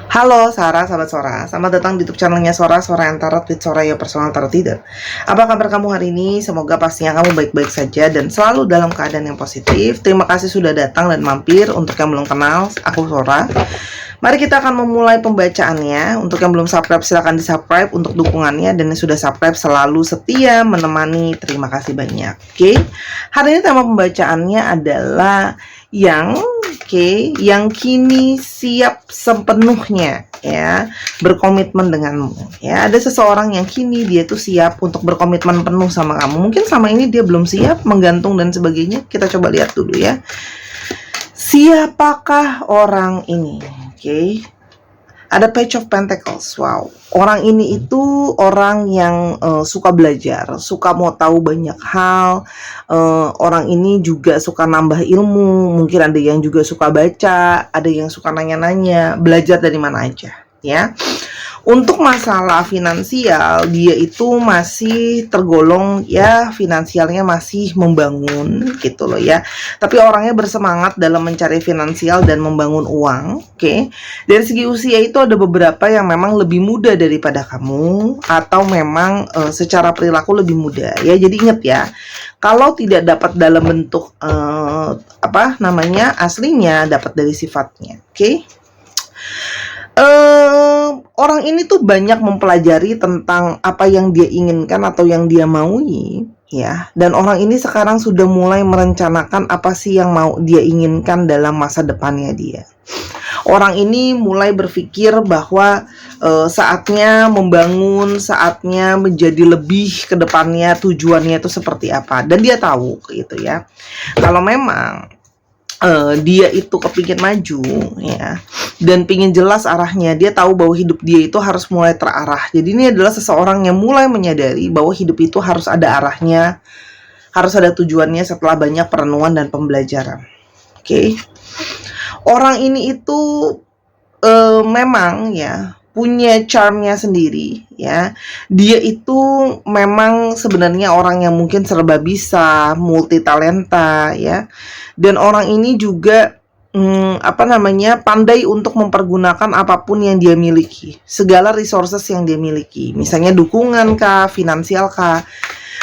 Halo Sarah, sahabat Sora. Selamat datang di YouTube channelnya Sora, Sora yang Tarot with Soraya Personal Tarot Reader. Apa kabar kamu hari ini? Semoga pastinya kamu baik-baik saja dan selalu dalam keadaan yang positif. Terima kasih sudah datang dan mampir. Untuk yang belum kenal, aku Sora. Mari kita akan memulai pembacaannya. Untuk yang belum subscribe, silahkan di-subscribe untuk dukungannya. Dan yang sudah subscribe selalu setia menemani. Terima kasih banyak. Oke. Hari ini tema pembacaannya adalah yang kini siap sepenuhnya ya berkomitmen denganmu. Ya, ada seseorang yang kini dia tuh siap untuk berkomitmen penuh sama kamu. Mungkin sama ini dia belum siap, menggantung dan sebagainya. Kita coba lihat dulu ya. Siapakah orang ini? Oke. Ada Page of Pentacles. Wow. Orang ini itu orang yang suka belajar, suka mau tahu banyak hal. Orang ini juga suka nambah ilmu. Mungkin ada yang juga suka baca, ada yang suka nanya-nanya, belajar dari mana aja, ya. Untuk masalah finansial, dia itu masih tergolong ya finansialnya masih membangun gitu loh ya. Tapi orangnya bersemangat dalam mencari finansial dan membangun uang, oke. Dari segi usia itu ada beberapa yang memang lebih muda daripada kamu atau memang secara perilaku lebih muda ya. Jadi ingat ya, kalau tidak dapat dalam bentuk aslinya, dapat dari sifatnya, oke. Orang ini tuh banyak mempelajari tentang apa yang dia inginkan atau yang dia maui ya, dan orang ini sekarang sudah mulai merencanakan apa sih yang mau dia inginkan dalam masa depannya dia. Orang ini mulai berpikir bahwa saatnya membangun, saatnya menjadi lebih ke depannya, tujuannya itu seperti apa, dan dia tahu gitu ya. Kalau memang dia itu kepingin maju ya dan pingin jelas arahnya, dia tahu bahwa hidup dia itu harus mulai terarah. Jadi ini adalah seseorang yang mulai menyadari bahwa hidup itu harus ada arahnya, harus ada tujuannya setelah banyak perenungan dan pembelajaran. Oke. Orang ini itu memang ya punya charmnya sendiri ya. Dia itu memang sebenarnya orang yang mungkin serba bisa, multi talenta ya. Dan orang ini juga pandai untuk mempergunakan apapun yang dia miliki, segala resources yang dia miliki, misalnya dukungan kah, finansial kah.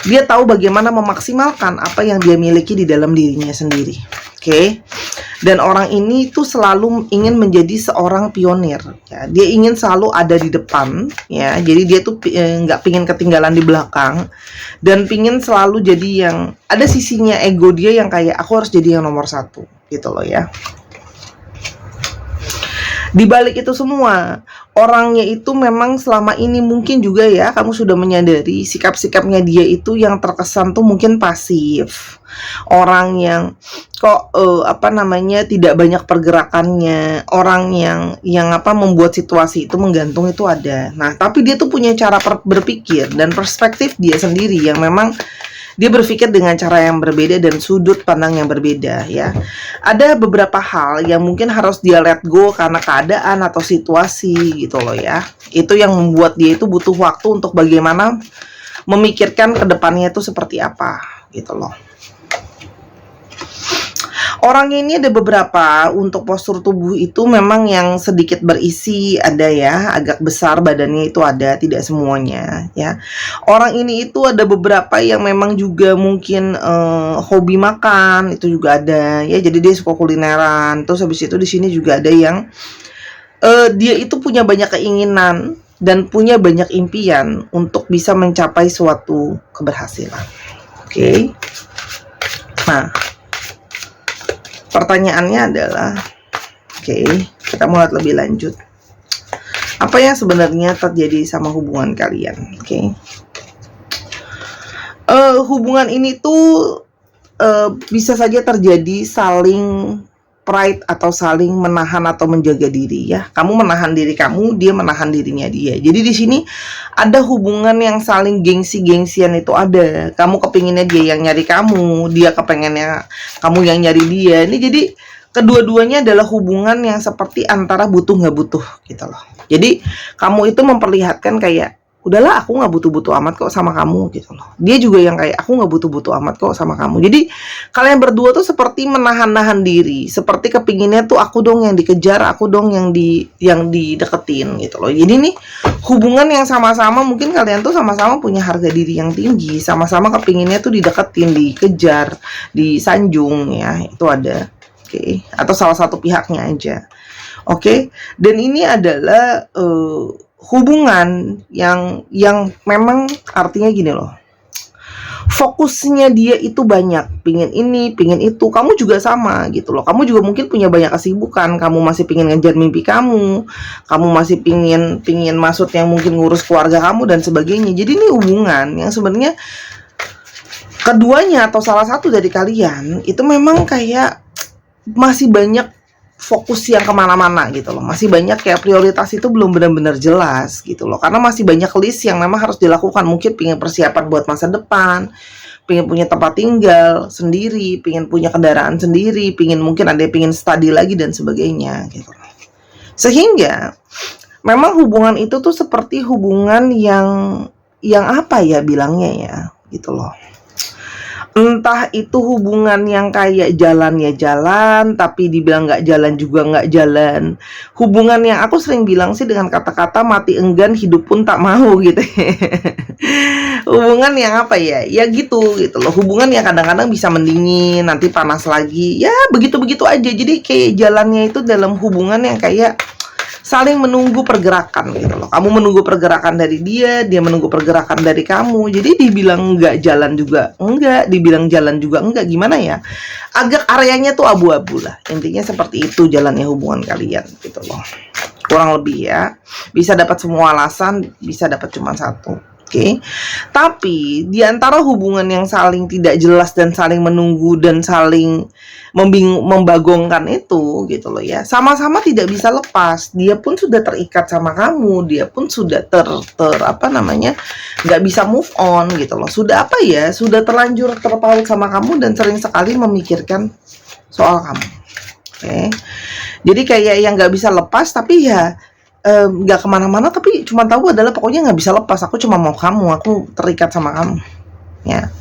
Dia tahu bagaimana memaksimalkan apa yang dia miliki di dalam dirinya sendiri. Oke. Dan orang ini tuh selalu ingin menjadi seorang pionir ya. Dia ingin selalu ada di depan ya. Jadi dia tuh nggak pingin ketinggalan di belakang, dan pingin selalu jadi yang ada sisinya ego dia yang kayak aku harus jadi yang nomor satu gitu loh ya. Di balik itu semua, orangnya itu memang selama ini mungkin juga ya kamu sudah menyadari sikap-sikapnya dia itu yang terkesan tuh mungkin pasif. Orang yang kok tidak banyak pergerakannya, orang yang membuat situasi itu menggantung itu ada. Nah, tapi dia tuh punya cara berpikir dan perspektif dia sendiri yang memang dia berpikir dengan cara yang berbeda dan sudut pandang yang berbeda ya. Ada beberapa hal yang mungkin harus dia let go karena keadaan atau situasi gitu loh ya. Itu yang membuat dia itu butuh waktu untuk bagaimana memikirkan ke depannya itu seperti apa gitu loh. Orang ini ada beberapa, untuk postur tubuh itu memang yang sedikit berisi ada ya, agak besar badannya itu ada, tidak semuanya ya. Orang ini itu ada beberapa yang memang juga mungkin hobi makan, itu juga ada ya. Jadi dia suka kulineran. Terus habis itu di sini juga ada yang dia itu punya banyak keinginan dan punya banyak impian untuk bisa mencapai suatu keberhasilan. Oke. Nah, pertanyaannya adalah, kita mau lihat lebih lanjut. Apa yang sebenarnya terjadi sama hubungan kalian? Hubungan ini tuh bisa saja terjadi saling pride atau saling menahan atau menjaga diri ya. Kamu menahan diri kamu, dia menahan dirinya dia. Jadi di sini ada hubungan yang saling gengsi-gengsian itu ada. Kamu kepinginnya dia yang nyari kamu, dia kepengennya kamu yang nyari dia. Ini jadi kedua-duanya adalah hubungan yang seperti antara butuh nggak butuh gitu loh. Jadi kamu itu memperlihatkan kayak udahlah aku nggak butuh-butuh amat kok sama kamu gitu loh. Dia juga yang kayak aku nggak butuh-butuh amat kok sama kamu. Jadi kalian berdua tuh seperti menahan-nahan diri, seperti kepinginnya tuh aku dong yang dikejar, aku dong yang dideketin gitu loh. Jadi nih hubungan yang sama-sama mungkin kalian tuh sama-sama punya harga diri yang tinggi, sama-sama kepinginnya tuh dideketin, dikejar, disanjung ya, itu ada. Oke, atau salah satu pihaknya aja. Oke, dan ini adalah hubungan yang memang artinya gini loh. Fokusnya dia itu banyak, pingin ini, pingin itu. Kamu juga sama gitu loh. Kamu juga mungkin punya banyak kesibukan. Kamu masih pingin ngejar mimpi kamu. Kamu masih pingin maksudnya mungkin ngurus keluarga kamu dan sebagainya. Jadi ini hubungan yang sebenarnya keduanya atau salah satu dari kalian itu memang kayak masih banyak fokus yang kemana-mana gitu loh. Masih banyak kayak prioritas itu belum benar-benar jelas gitu loh. Karena masih banyak list yang memang harus dilakukan. Mungkin pengen persiapan buat masa depan, pengen punya tempat tinggal sendiri, pengen punya kendaraan sendiri, mungkin ada yang pengen study lagi dan sebagainya gitu loh. Sehingga memang hubungan itu tuh seperti hubungan yang apa ya bilangnya ya gitu loh. Entah itu hubungan yang kayak jalan ya jalan, tapi dibilang nggak jalan juga nggak jalan. Hubungan yang aku sering bilang sih dengan kata-kata mati enggan hidup pun tak mau gitu. Hubungan yang apa ya? Ya gitu loh. Hubungan yang kadang-kadang bisa mendingin, nanti panas lagi. Ya begitu-begitu aja. Jadi kayak jalannya itu dalam hubungan yang kayak saling menunggu pergerakan gitu loh. Kamu menunggu pergerakan dari dia menunggu pergerakan dari kamu. Jadi dibilang nggak jalan juga enggak, dibilang jalan juga enggak, gimana ya? Agak areanya tuh abu-abu lah. Intinya seperti itu jalannya hubungan kalian gitu loh. Kurang lebih ya. Bisa dapat semua alasan, bisa dapat cuma satu. Oke. Tapi di antara hubungan yang saling tidak jelas dan saling menunggu dan saling membagongkan itu gitu loh ya. Sama-sama tidak bisa lepas. Dia pun sudah terikat sama kamu, dia pun sudah nggak bisa move on gitu loh. Sudah sudah terlanjur terpaut sama kamu dan sering sekali memikirkan soal kamu. Oke. Jadi kayak yang nggak bisa lepas tapi ya nggak kemana-mana tapi cuma tahu adalah pokoknya nggak bisa lepas, aku cuma mau kamu, aku terikat sama kamu ya.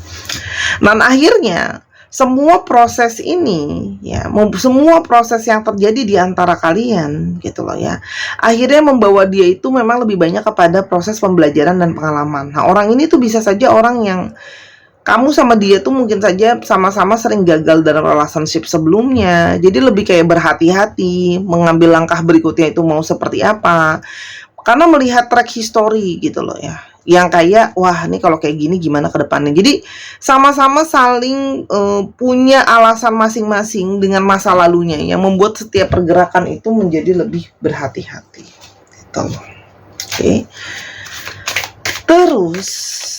Dan akhirnya semua proses ini ya, semua proses yang terjadi di antara kalian gitu loh ya, akhirnya membawa dia itu memang lebih banyak kepada proses pembelajaran dan pengalaman. Nah orang ini tuh bisa saja orang yang kamu sama dia tuh mungkin saja sama-sama sering gagal dalam relationship sebelumnya. Jadi lebih kayak berhati-hati mengambil langkah berikutnya itu mau seperti apa. Karena melihat track history gitu loh ya. Yang kayak wah ini kalau kayak gini gimana ke depannya. Jadi sama-sama saling punya alasan masing-masing dengan masa lalunya yang membuat setiap pergerakan itu menjadi lebih berhati-hati. Gitu loh. Oke. Terus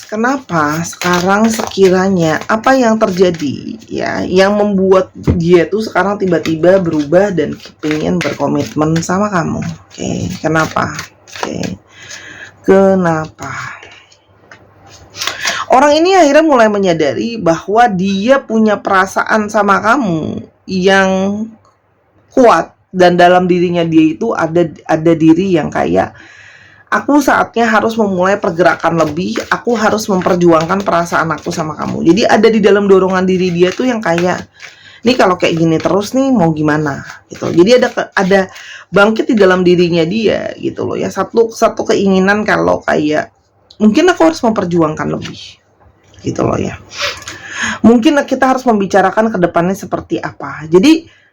kenapa sekarang sekiranya apa yang terjadi ya yang membuat dia tuh sekarang tiba-tiba berubah dan pengen berkomitmen sama kamu? Oke, kenapa? Kenapa? Orang ini akhirnya mulai menyadari bahwa dia punya perasaan sama kamu yang kuat dan dalam dirinya dia itu ada diri yang kayak aku saatnya harus memulai pergerakan lebih, aku harus memperjuangkan perasaan aku sama kamu. Jadi ada di dalam dorongan diri dia tuh yang kayak, nih kalau kayak gini terus nih mau gimana gitu. Jadi ada bangkit di dalam dirinya dia gitu loh ya. Satu keinginan kalau kayak, mungkin aku harus memperjuangkan lebih gitu loh ya. Mungkin kita harus membicarakan ke depannya seperti apa. Jadi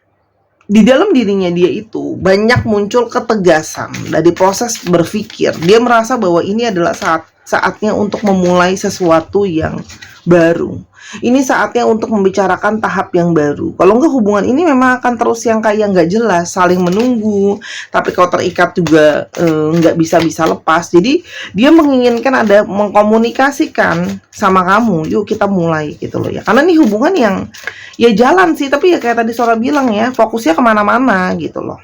di dalam dirinya dia itu banyak muncul ketegasan dari proses berpikir. Dia merasa bahwa ini adalah saatnya untuk memulai sesuatu yang baru. Ini saatnya untuk membicarakan tahap yang baru. Kalau enggak hubungan ini memang akan terus yang kayak nggak jelas, saling menunggu. Tapi kalau terikat juga nggak bisa lepas. Jadi dia menginginkan ada mengkomunikasikan sama kamu. Yuk kita mulai gitu loh ya. Karena ini hubungan yang ya jalan sih, tapi ya kayak tadi Sora bilang ya, fokusnya kemana-mana gitu loh.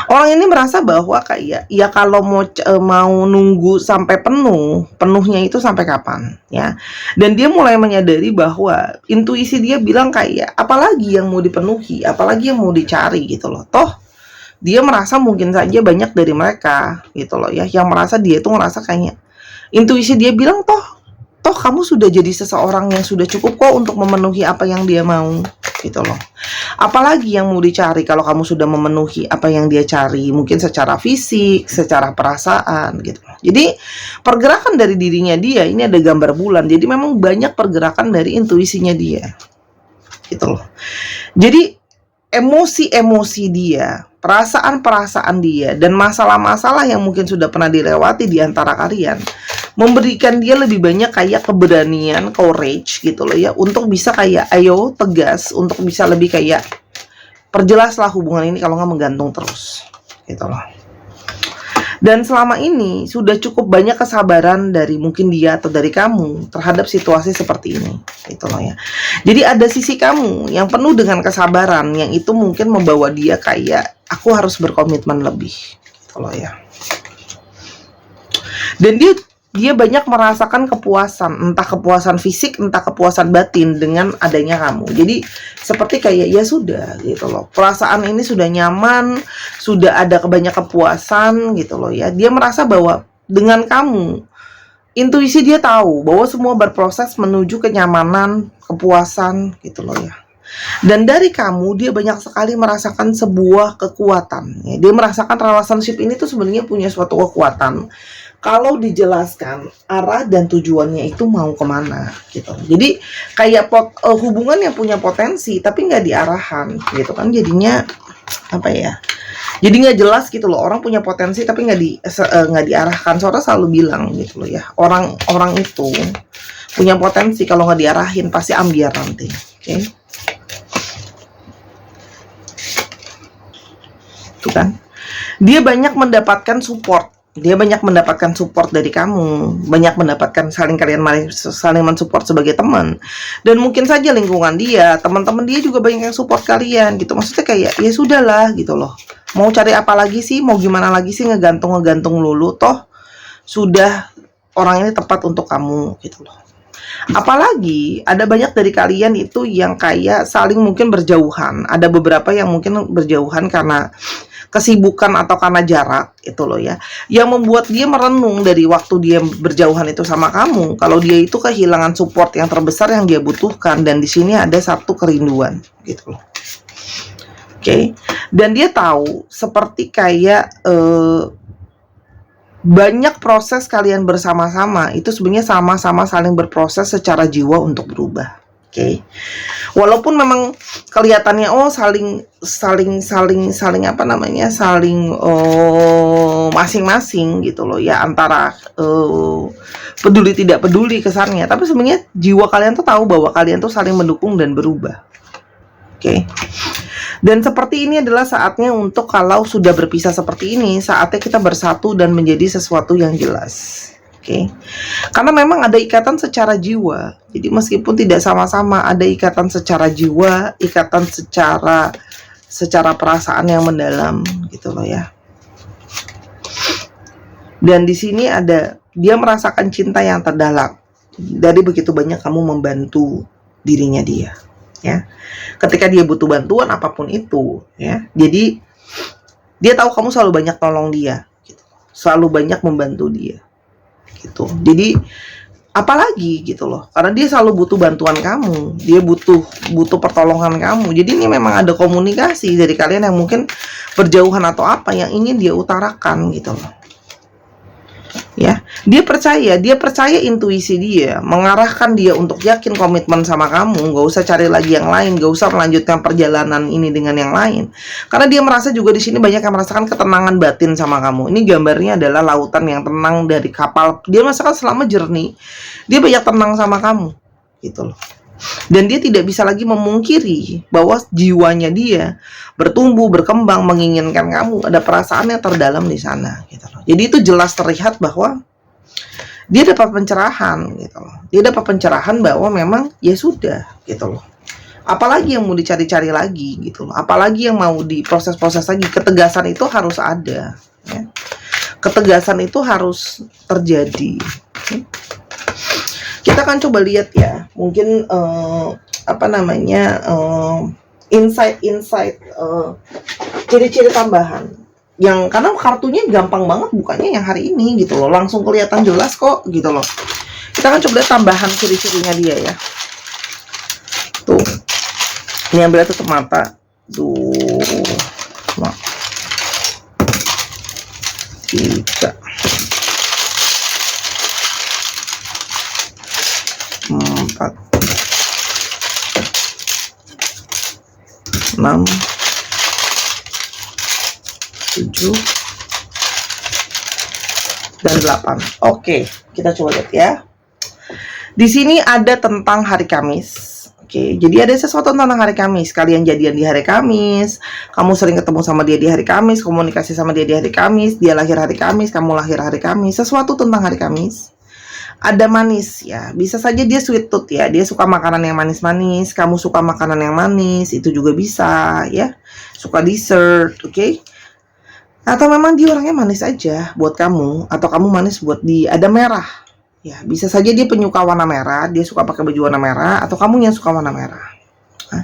Orang ini merasa bahwa kayak ya kalau mau nunggu sampai penuhnya itu sampai kapan ya. Dan dia mulai menyadari bahwa intuisi dia bilang kayak apalagi yang mau dipenuhi, apalagi yang mau dicari gitu loh. Toh dia merasa mungkin saja banyak dari mereka gitu loh ya, yang merasa dia itu ngerasa kayaknya intuisi dia bilang toh kamu sudah jadi seseorang yang sudah cukup kok untuk memenuhi apa yang dia mau gitu loh. Apalagi yang mau dicari kalau kamu sudah memenuhi apa yang dia cari, mungkin secara fisik, secara perasaan gitu. Jadi pergerakan dari dirinya dia ini ada gambar bulan. Jadi memang banyak pergerakan dari intuisinya dia. Gitu loh. Jadi emosi-emosi dia, perasaan-perasaan dia, dan masalah-masalah yang mungkin sudah pernah dilewati di antara kalian memberikan dia lebih banyak kayak keberanian, courage gitu loh ya, untuk bisa kayak ayo tegas, untuk bisa lebih kayak perjelaslah hubungan ini kalau nggak menggantung terus gitu loh. Dan selama ini sudah cukup banyak kesabaran dari mungkin dia atau dari kamu terhadap situasi seperti ini gitu loh ya. Jadi ada sisi kamu yang penuh dengan kesabaran yang itu mungkin membawa dia kayak aku harus berkomitmen lebih gitu loh ya. Dan dia banyak merasakan kepuasan, entah kepuasan fisik, entah kepuasan batin dengan adanya kamu. Jadi seperti kayak ya sudah gitu loh. Perasaan ini sudah nyaman, sudah ada banyak kepuasan gitu loh ya. Dia merasa bahwa dengan kamu, intuisi dia tahu bahwa semua berproses menuju kenyamanan, kepuasan gitu loh ya. Dan dari kamu dia banyak sekali merasakan sebuah kekuatan ya. Dia merasakan relationship ini tuh sebenarnya punya suatu kekuatan kalau dijelaskan arah dan tujuannya itu mau kemana gitu. Jadi kayak hubungan yang punya potensi tapi nggak diarahkan gitu kan, jadinya apa ya, jadi nggak jelas gitu loh. Orang punya potensi tapi nggak diarahkan. Saudara selalu bilang gitu loh ya, orang itu punya potensi kalau nggak diarahin pasti ambiar nanti. Oke, itu kan dia banyak mendapatkan support. Dia banyak mendapatkan support dari kamu, banyak mendapatkan kalian saling mensupport sebagai teman. Dan mungkin saja lingkungan dia, teman-teman dia juga banyak yang support kalian gitu. Maksudnya kayak ya sudahlah gitu loh. Mau cari apa lagi sih? Mau gimana lagi sih ngegantung lulu, toh sudah orang ini tepat untuk kamu gitu loh. Apalagi ada banyak dari kalian itu yang kayak saling mungkin berjauhan. Ada beberapa yang mungkin berjauhan karena kesibukan atau karena jarak itu loh ya, yang membuat dia merenung dari waktu dia berjauhan itu sama kamu, kalau dia itu kehilangan support yang terbesar yang dia butuhkan. Dan di sini ada satu kerinduan gitu loh. Oke. Dan dia tahu seperti kayak banyak proses kalian bersama-sama itu sebenarnya sama-sama saling berproses secara jiwa untuk berubah. Oke. Walaupun memang kelihatannya saling apa namanya? Saling masing-masing gitu loh ya, antara peduli tidak peduli kesannya, tapi sebenarnya jiwa kalian tuh tahu bahwa kalian tuh saling mendukung dan berubah. Oke. Dan seperti ini adalah saatnya untuk kalau sudah berpisah seperti ini, saatnya kita bersatu dan menjadi sesuatu yang jelas. Oke. Karena memang ada ikatan secara jiwa. Jadi meskipun tidak sama-sama, ada ikatan secara jiwa, ikatan secara perasaan yang mendalam gitu loh ya. Dan di sini ada dia merasakan cinta yang terdalam dari begitu banyak kamu membantu dirinya dia ya. Ketika dia butuh bantuan apapun itu ya. Jadi dia tahu kamu selalu banyak tolong dia gitu. Selalu banyak membantu dia. Gitu. Jadi apalagi gitu loh, karena dia selalu butuh bantuan kamu, dia butuh pertolongan kamu. Jadi ini memang ada komunikasi dari kalian yang mungkin berjauhan atau apa yang ingin dia utarakan gitu loh. Ya, dia percaya intuisi dia mengarahkan dia untuk yakin komitmen sama kamu. Gak usah cari lagi yang lain, gak usah melanjutkan perjalanan ini dengan yang lain. Karena dia merasa juga di sini banyak yang merasakan ketenangan batin sama kamu. Ini gambarnya adalah lautan yang tenang dari kapal. Dia merasakan selama jernih, dia banyak tenang sama kamu, gitu loh. Dan dia tidak bisa lagi memungkiri bahwa jiwanya dia bertumbuh, berkembang, menginginkan kamu. Ada perasaan yang terdalam di sana gitu loh. Jadi itu jelas terlihat bahwa dia dapat pencerahan gitu loh. Dia dapat pencerahan bahwa memang ya sudah gitu loh. Apalagi yang mau dicari-cari lagi gitu loh. Apalagi yang mau diproses-proses lagi. Ketegasan itu harus ada ya. Ketegasan itu harus terjadi. Kita akan coba lihat ya, mungkin apa namanya insight ciri-ciri tambahan yang karena kartunya gampang banget bukanya yang hari ini gitu loh, langsung kelihatan jelas kok gitu loh. Kita kan coba lihat tambahan ciri-cirinya dia ya. Tuh, ini ambilnya tutup mata. Tuh, 3, 4, 6, 7, dan 8. Oke, kita coba lihat ya. Di sini ada tentang hari Kamis. Oke, jadi ada sesuatu tentang hari Kamis. Kalian jadian di hari Kamis, kamu sering ketemu sama dia di hari Kamis, komunikasi sama dia di hari Kamis, dia lahir hari Kamis, kamu lahir hari Kamis. Sesuatu tentang hari Kamis. Ada manis ya, bisa saja dia sweet tooth ya, dia suka makanan yang manis-manis, kamu suka makanan yang manis, itu juga bisa ya. Suka dessert, oke? Atau memang dia orangnya manis aja buat kamu, atau kamu manis buat dia. Ada merah. Ya, bisa saja dia penyuka warna merah, dia suka pakai baju warna merah, atau kamu yang suka warna merah. Nah,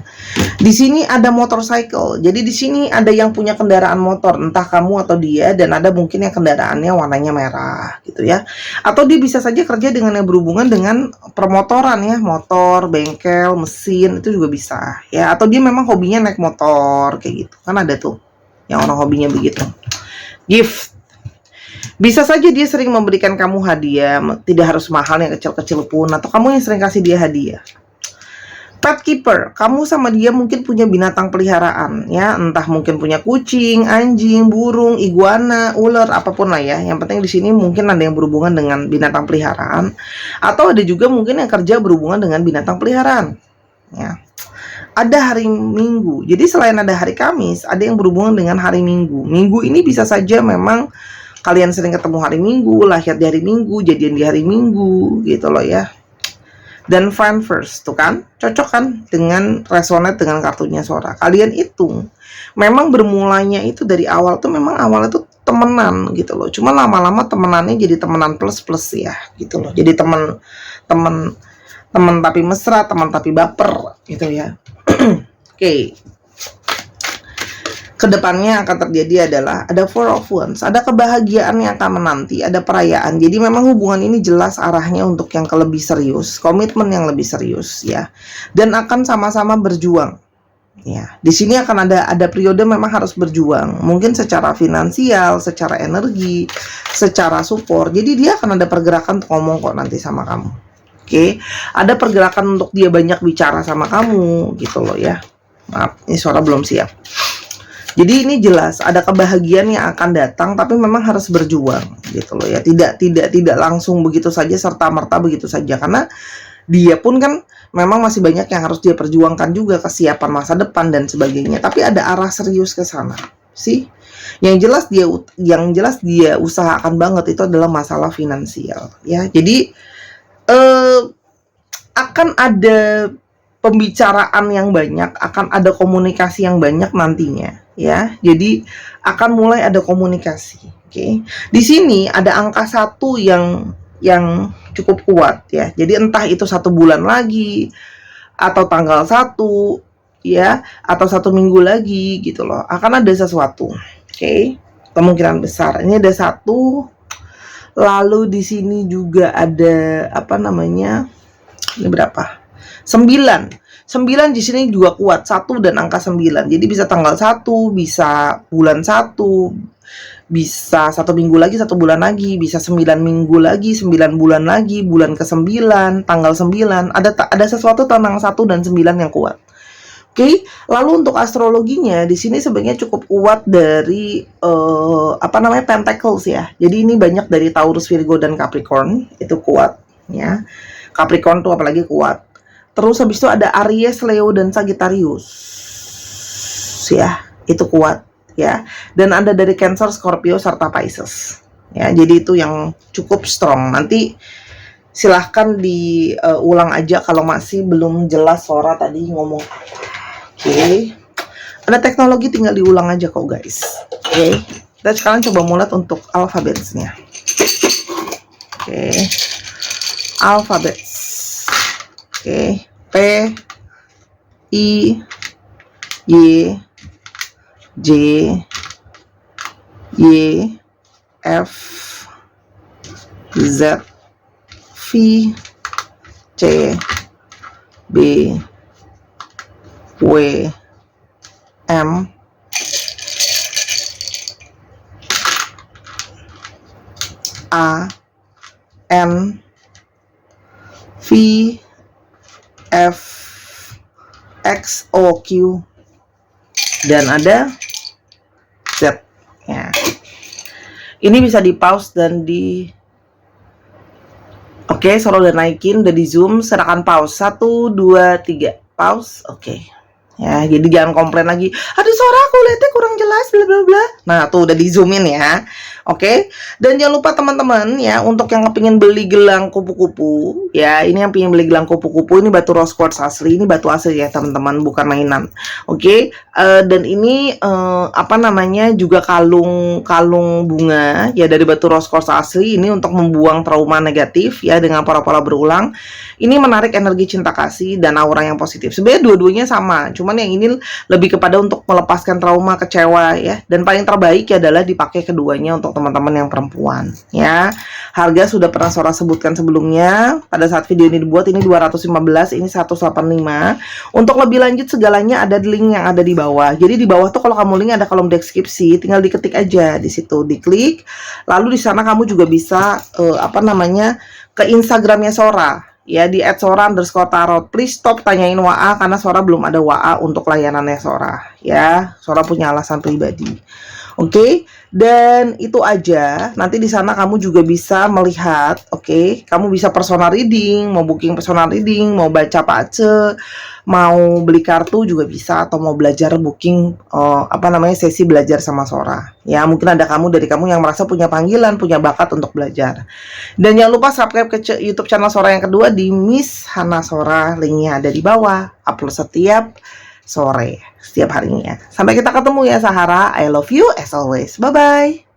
di sini ada motorcycle. Jadi di sini ada yang punya kendaraan motor, entah kamu atau dia, dan ada mungkin yang kendaraannya warnanya merah, gitu ya. Atau dia bisa saja kerja dengan yang berhubungan dengan permotoran ya, motor, bengkel, mesin, itu juga bisa. Ya, atau dia memang hobinya naik motor kayak gitu. Kan ada tuh yang orang hobinya begitu. Gift. Bisa saja dia sering memberikan kamu hadiah, tidak harus mahal, yang kecil-kecil pun, atau kamu yang sering kasih dia hadiah. Pet keeper, kamu sama dia mungkin punya binatang peliharaan, ya, entah mungkin punya kucing, anjing, burung, iguana, ular, apapun lah ya. Yang penting di sini mungkin ada yang berhubungan dengan binatang peliharaan, atau ada juga mungkin yang kerja berhubungan dengan binatang peliharaan, ya. Ada hari Minggu, jadi selain ada hari Kamis, ada yang berhubungan dengan hari Minggu. Minggu ini bisa saja memang kalian sering ketemu hari Minggu, lahir di hari Minggu, jadian di hari Minggu, gitu loh ya. Dan find first, tuh kan, cocok kan dengan resonate dengan kartunya Sora. Kalian itu memang bermulanya itu dari awal tuh memang awalnya tuh temenan gitu loh. Cuma lama-lama temenannya jadi temenan plus-plus ya, gitu loh. Jadi temen tapi mesra, teman tapi baper gitu ya. Oke. Kedepannya akan terjadi adalah ada Four of Wands, ada kebahagiaan yang akan menanti, ada perayaan. Jadi memang hubungan ini jelas arahnya untuk yang lebih serius, komitmen yang lebih serius ya, dan akan sama-sama berjuang. Ya, di sini akan ada periode memang harus berjuang, mungkin secara finansial, secara energi, secara support. Jadi dia akan ada pergerakan untuk ngomong kok nanti sama kamu. Oke, ada pergerakan untuk dia banyak bicara sama kamu, gitu loh ya. Maaf, ini suara belum siap. Jadi ini jelas ada kebahagiaan yang akan datang, tapi memang harus berjuang, gitu loh ya. Tidak langsung begitu saja serta-merta begitu saja, karena dia pun kan memang masih banyak yang harus dia perjuangkan juga, kesiapan masa depan dan sebagainya. Tapi ada arah serius ke sana, sih. Yang jelas dia usahakan banget itu adalah masalah finansial, ya. Jadi akan ada pembicaraan yang banyak, akan ada komunikasi yang banyak nantinya, ya. Jadi akan mulai ada komunikasi. Oke. Di sini ada angka 1 yang cukup kuat ya. Jadi entah itu 1 bulan lagi atau tanggal 1 ya, atau 1 minggu lagi gitu loh. Akan ada sesuatu. Oke. Kemungkinan besar. Ini ada 1. Lalu di sini juga ada apa namanya? Ini berapa? 9 di sini juga kuat, 1 dan angka 9. Jadi bisa tanggal 1, bisa bulan 1, bisa 1 minggu lagi, 1 bulan lagi, bisa 9 minggu lagi, 9 bulan lagi, bulan ke-9, tanggal 9. Ada sesuatu tentang 1 dan 9 yang kuat. Oke, lalu untuk astrologinya di sini sebenarnya cukup kuat dari Pentacles ya. Jadi ini banyak dari Taurus, Virgo dan Capricorn, itu kuat ya. Capricorn tuh apalagi kuat. Terus habis itu ada Aries, Leo dan Sagittarius. Ya, itu kuat ya. Dan ada dari Cancer, Scorpio serta Pisces. Ya, jadi itu yang cukup strong. Nanti silahkan diulang aja kalau masih belum jelas Sora tadi ngomong. Oke. Ada teknologi tinggal diulang aja kok guys. Oke. Kita sekarang coba mulai untuk alfabetnya. Oke. Alfabet. Oke. P, I, Y, J, Y, F, Z, V, C, B, W, M, A, N, V, F, X, O, Q, dan ada Z. Ya. Ini bisa di pause dan di Oke, Sora udah naikin, udah di zoom, serahkan pause. 1, 2, 3, pause. Oke. Ya, jadi jangan komplain lagi. Aduh, Sora aku lihatnya kurang jelas, bla bla bla. Nah, tuh udah di zoomin ya. Oke. Dan jangan lupa teman-teman ya, untuk yang kepingin beli gelang kupu-kupu, ya, ini yang pengen beli gelang kupu-kupu, ini batu rose quartz asli, ini batu asli ya teman-teman, bukan mainan. Oke. Dan ini apa namanya, juga kalung bunga ya dari batu rose quartz asli, ini untuk membuang trauma negatif ya dengan pola-pola berulang. Ini menarik energi cinta kasih dan aura yang positif. Sebenarnya dua-duanya sama, cuman yang ini lebih kepada untuk melepaskan trauma, kecewa ya. Dan paling terbaik ya adalah dipakai keduanya untuk teman-teman yang perempuan ya. Harga sudah pernah Sora sebutkan sebelumnya. Pada saat video ini dibuat ini 215, ini 185. Untuk lebih lanjut segalanya ada di link yang ada di bawah. Jadi di bawah tuh kalau kamu link ada kolom deskripsi, tinggal diketik aja di situ, diklik. Lalu di sana kamu juga bisa apa namanya, ke Instagramnya Sora ya, di @sora_tarot. Please stop tanyain WA karena Sora belum ada WA untuk layanannya Sora ya. Sora punya alasan pribadi. Oke, dan itu aja. Nanti di sana kamu juga bisa melihat, oke, kamu bisa personal reading, mau booking personal reading, mau baca pace, mau beli kartu juga bisa, atau mau belajar booking apa namanya, sesi belajar sama Sora. Ya, mungkin ada dari kamu yang merasa punya panggilan, punya bakat untuk belajar. Dan jangan lupa subscribe ke YouTube channel Sora yang kedua di Miss Hana Sora, linknya ada di bawah. Upload setiap sore, setiap harinya. Sampai kita ketemu ya Sahara. I love you as always. Bye bye.